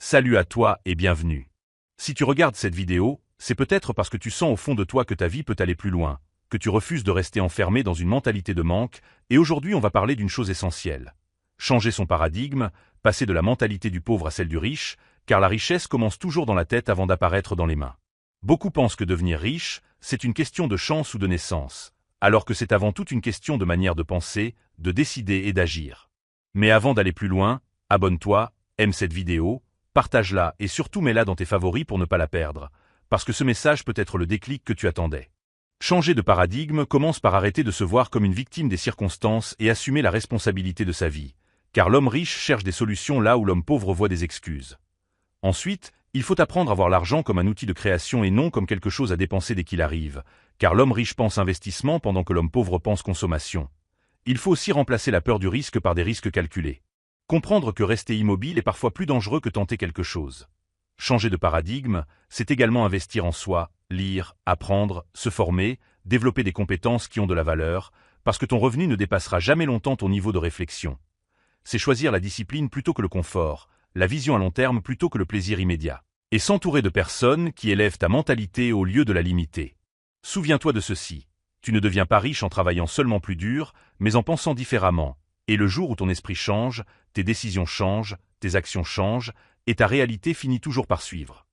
Salut à toi et bienvenue. Si tu regardes cette vidéo, c'est peut-être parce que tu sens au fond de toi que ta vie peut aller plus loin, que tu refuses de rester enfermé dans une mentalité de manque, et aujourd'hui on va parler d'une chose essentielle. Changer son paradigme, passer de la mentalité du pauvre à celle du riche, car la richesse commence toujours dans la tête avant d'apparaître dans les mains. Beaucoup pensent que devenir riche, c'est une question de chance ou de naissance, alors que c'est avant tout une question de manière de penser, de décider et d'agir. Mais avant d'aller plus loin, abonne-toi, aime cette vidéo, partage-la et surtout mets-la dans tes favoris pour ne pas la perdre, parce que ce message peut être le déclic que tu attendais. Changer de paradigme commence par arrêter de se voir comme une victime des circonstances et assumer la responsabilité de sa vie, car l'homme riche cherche des solutions là où l'homme pauvre voit des excuses. Ensuite, il faut apprendre à voir l'argent comme un outil de création et non comme quelque chose à dépenser dès qu'il arrive, car l'homme riche pense investissement pendant que l'homme pauvre pense consommation. Il faut aussi remplacer la peur du risque par des risques calculés. Comprendre que rester immobile est parfois plus dangereux que tenter quelque chose. Changer de paradigme, c'est également investir en soi, lire, apprendre, se former, développer des compétences qui ont de la valeur, parce que ton revenu ne dépassera jamais longtemps ton niveau de réflexion. C'est choisir la discipline plutôt que le confort, la vision à long terme plutôt que le plaisir immédiat. Et s'entourer de personnes qui élèvent ta mentalité au lieu de la limiter. Souviens-toi de ceci. Tu ne deviens pas riche en travaillant seulement plus dur, mais en pensant différemment. Et le jour où ton esprit change, tes décisions changent, tes actions changent, et ta réalité finit toujours par suivre.